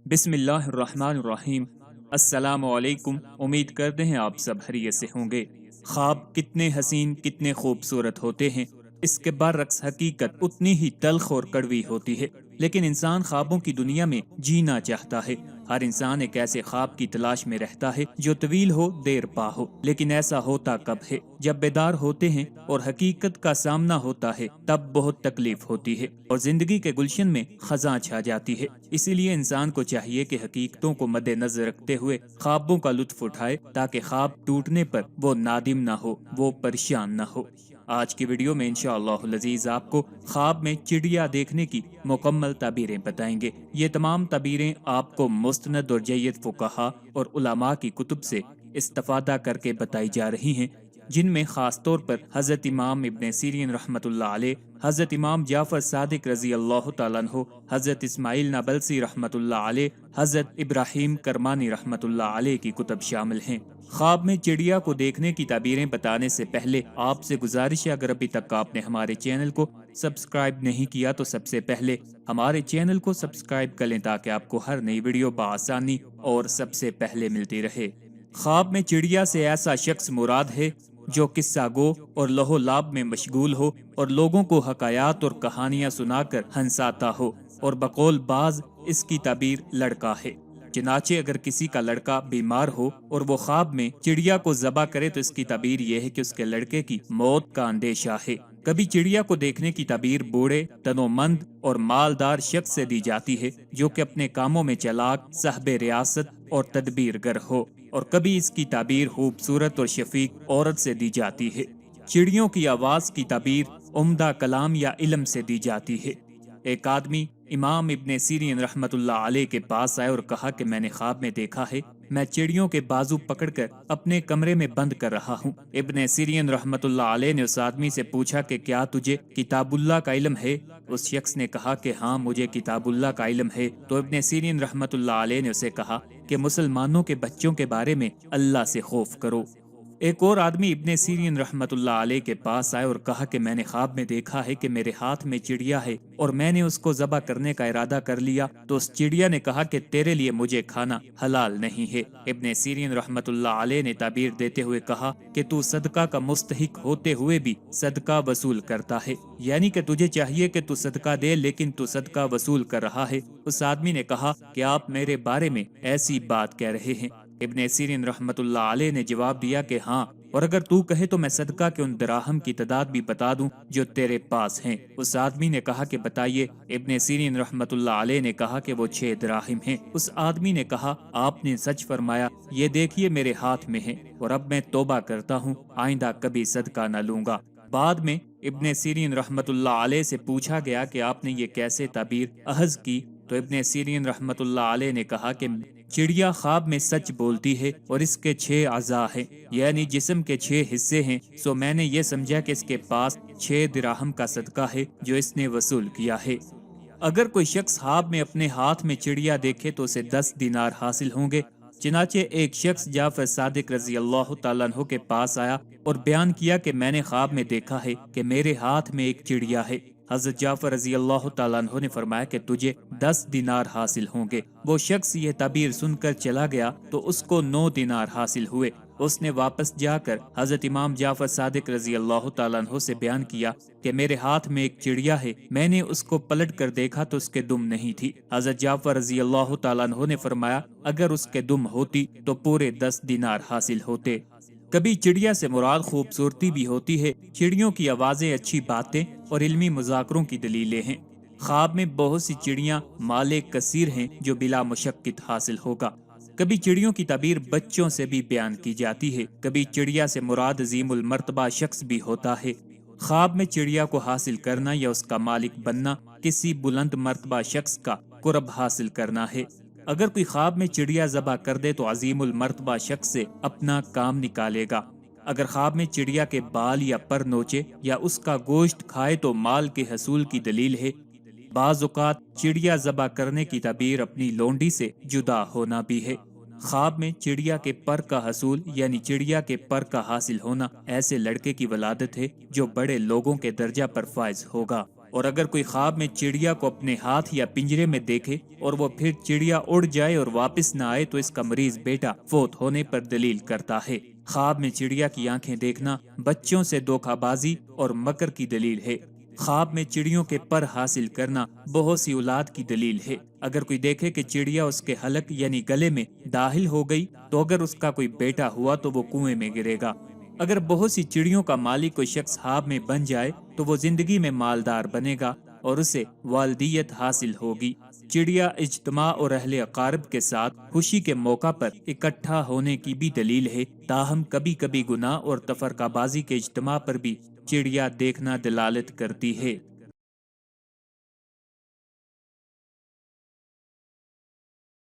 بسم اللہ الرحمن الرحیم۔ السلام علیکم، امید کرتے ہیں آپ سب خیریت سے ہوں گے۔ خواب کتنے حسین کتنے خوبصورت ہوتے ہیں، اس کے برعکس حقیقت اتنی ہی تلخ اور کڑوی ہوتی ہے۔ لیکن انسان خوابوں کی دنیا میں جینا چاہتا ہے۔ ہر انسان ایک ایسے خواب کی تلاش میں رہتا ہے جو طویل ہو دیر پا ہو، لیکن ایسا ہوتا کب ہے؟ جب بیدار ہوتے ہیں اور حقیقت کا سامنا ہوتا ہے تب بہت تکلیف ہوتی ہے اور زندگی کے گلشن میں خزاں چھا جاتی ہے۔ اسی لیے انسان کو چاہیے کہ حقیقتوں کو مد نظر رکھتے ہوئے خوابوں کا لطف اٹھائے، تاکہ خواب ٹوٹنے پر وہ نادم نہ ہو، وہ پریشان نہ ہو۔ آج کی ویڈیو میں انشاءاللہ العزیز آپ کو خواب میں چڑیا دیکھنے کی مکمل تعبیریں بتائیں گے۔ یہ تمام تعبیریں آپ کو مستند اور جید فقہا اور علماء کی کتب سے استفادہ کر کے بتائی جا رہی ہیں، جن میں خاص طور پر حضرت امام ابن سیرین رحمۃ اللہ علیہ، حضرت امام جعفر صادق رضی اللہ تعالیٰ عنہ، حضرت اسماعیل نابلسی رحمۃ اللہ علیہ، حضرت ابراہیم کرمانی رحمۃ اللہ علیہ کی کتب شامل ہیں۔ خواب میں چڑیا کو دیکھنے کی تعبیریں بتانے سے پہلے آپ سے گزارش ہے، اگر ابھی تک آپ نے ہمارے چینل کو سبسکرائب نہیں کیا تو سب سے پہلے ہمارے چینل کو سبسکرائب کر لیں، تاکہ آپ کو ہر نئی ویڈیو بآسانی اور سب سے پہلے ملتی رہے۔ خواب میں چڑیا سے ایسا شخص مراد ہے جو قصہ گو اور لہو لاب میں مشغول ہو اور لوگوں کو حکایات اور کہانیاں سنا کر ہنساتا ہو، اور بقول بعض اس کی تعبیر لڑکا ہے۔ چنانچہ اگر کسی کا لڑکا بیمار ہو اور وہ خواب میں چڑیا کو ذبح کرے تو اس کی تعبیر یہ ہے کہ اس کے لڑکے کی موت کا اندیشہ ہے۔ کبھی چڑیا کو دیکھنے کی تعبیر بوڑھے، تنومند اور مالدار شخص سے دی جاتی ہے جو کہ اپنے کاموں میں چلاک، صاحب ریاست اور تدبیر گر ہو، اور کبھی اس کی تعبیر خوبصورت اور شفیق عورت سے دی جاتی ہے۔ چڑیوں کی آواز کی تعبیر عمدہ کلام یا علم سے دی جاتی ہے۔ ایک آدمی امام ابن سیرین رحمت اللہ علیہ کے پاس آئے اور کہا کہ میں نے خواب میں دیکھا ہے، میں چڑیوں کے بازو پکڑ کر اپنے کمرے میں بند کر رہا ہوں۔ ابن سیرین رحمت اللہ علیہ نے اس آدمی سے پوچھا کہ کیا تجھے کتاب اللہ کا علم ہے؟ اس شخص نے کہا کہ ہاں، مجھے کتاب اللہ کا علم ہے۔ تو ابن سیرین رحمت اللہ علیہ نے اسے کہا کہ مسلمانوں کے بچوں کے بارے میں اللہ سے خوف کرو۔ ایک اور آدمی ابن سیرین رحمت اللہ علیہ کے پاس آئے اور کہا کہ میں نے خواب میں دیکھا ہے کہ میرے ہاتھ میں چڑیا ہے اور میں نے اس کو ذبح کرنے کا ارادہ کر لیا، تو اس چڑیا نے کہا کہ تیرے لیے مجھے کھانا حلال نہیں ہے۔ ابن سیرین رحمت اللہ علیہ نے تعبیر دیتے ہوئے کہا کہ تو صدقہ کا مستحق ہوتے ہوئے بھی صدقہ وصول کرتا ہے، یعنی کہ تجھے چاہیے کہ تو صدقہ دے لیکن تو صدقہ وصول کر رہا ہے۔ اس آدمی نے کہا کہ آپ میرے بارے میں ایسی بات کہہ رہے ہیں۔ ابن سیرین رحمت اللہ علیہ نے جواب دیا کہ ہاں، اور اگر تو کہے تو میں صدقہ کے ان دراہم کی تعداد بھی بتا دوں جو تیرے پاس ہیں۔ اس آدمی نے کہا کہ بتائیے۔ ابن سیرین رحمت اللہ علیہ نے کہا کہ وہ 6 دراہم ہیں۔ اس آدمی نے کہا آپ نے سچ فرمایا، یہ دیکھیے میرے ہاتھ میں ہے، اور اب میں توبہ کرتا ہوں، آئندہ کبھی صدقہ نہ لوں گا۔ بعد میں ابن سیرین رحمت اللہ علیہ سے پوچھا گیا کہ آپ نے یہ کیسے تعبیر اخذ کی؟ تو ابن سیرین رحمت اللہ علیہ نے کہا کہ چڑیا خواب میں سچ بولتی ہے اور اس کے 6 اعضاء ہیں، یعنی جسم کے 6 حصے ہیں، سو میں نے یہ سمجھا کہ اس کے پاس 6 دراہم کا صدقہ ہے جو اس نے وصول کیا ہے۔ اگر کوئی شخص خواب میں اپنے ہاتھ میں چڑیا دیکھے تو اسے 10 دینار حاصل ہوں گے۔ چنانچہ ایک شخص جعفر صادق رضی اللہ تعالیٰ عنہ کے پاس آیا اور بیان کیا کہ میں نے خواب میں دیکھا ہے کہ میرے ہاتھ میں ایک چڑیا ہے۔ حضرت جعفر رضی اللہ تعالیٰ عنہ نے فرمایا کہ تجھے 10 دینار حاصل ہوں گے۔ وہ شخص یہ تعبیر سن کر چلا گیا تو اس کو 9 دینار حاصل ہوئے۔ اس نے واپس جا کر حضرت امام جعفر صادق رضی اللہ تعالیٰ عنہ سے بیان کیا کہ میرے ہاتھ میں ایک چڑیا ہے، میں نے اس کو پلٹ کر دیکھا تو اس کے دم نہیں تھی۔ حضرت جعفر رضی اللہ تعالیٰ عنہ نے فرمایا اگر اس کے دم ہوتی تو پورے 10 دینار حاصل ہوتے۔ کبھی چڑیا سے مراد خوبصورتی بھی ہوتی ہے۔ چڑیوں کی آوازیں اچھی باتیں اور علمی مذاکروں کی دلیلیں ہیں۔ خواب میں بہت سی چڑیاں مال کثیر ہیں جو بلا مشقت حاصل ہوگا۔ کبھی چڑیوں کی تعبیر بچوں سے بھی بیان کی جاتی ہے۔ کبھی چڑیا سے مراد عظیم المرتبہ شخص بھی ہوتا ہے۔ خواب میں چڑیا کو حاصل کرنا یا اس کا مالک بننا کسی بلند مرتبہ شخص کا قرب حاصل کرنا ہے۔ اگر کوئی خواب میں چڑیا ذبح کر دے تو عظیم المرتبہ شخص سے اپنا کام نکالے گا۔ اگر خواب میں چڑیا کے بال یا پر نوچے یا اس کا گوشت کھائے تو مال کے حصول کی دلیل ہے۔ بعض اوقات چڑیا ذبح کرنے کی تعبیر اپنی لونڈی سے جدا ہونا بھی ہے۔ خواب میں چڑیا کے پر کا حصول یعنی چڑیا کے پر کا حاصل ہونا ایسے لڑکے کی ولادت ہے جو بڑے لوگوں کے درجہ پر فائز ہوگا۔ اور اگر کوئی خواب میں چڑیا کو اپنے ہاتھ یا پنجرے میں دیکھے اور وہ پھر چڑیا اڑ جائے اور واپس نہ آئے تو اس کا مریض بیٹا فوت ہونے پر دلیل کرتا ہے۔ خواب میں چڑیا کی آنکھیں دیکھنا بچوں سے دھوکہ بازی اور مکر کی دلیل ہے۔ خواب میں چڑیوں کے پر حاصل کرنا بہت سی اولاد کی دلیل ہے۔ اگر کوئی دیکھے کہ چڑیا اس کے حلق یعنی گلے میں داخل ہو گئی تو اگر اس کا کوئی بیٹا ہوا تو وہ کنویں میں گرے گا۔ اگر بہت سی چڑیوں کا مالک کوئی شخص خواب میں بن جائے تو وہ زندگی میں مالدار بنے گا اور اسے والدیت حاصل ہوگی۔ چڑیا اجتماع اور اہل اقارب کے ساتھ خوشی کے موقع پر اکٹھا ہونے کی بھی دلیل ہے، تاہم کبھی کبھی گناہ اور تفرقہ بازی کے اجتماع پر بھی چڑیا دیکھنا دلالت کرتی ہے۔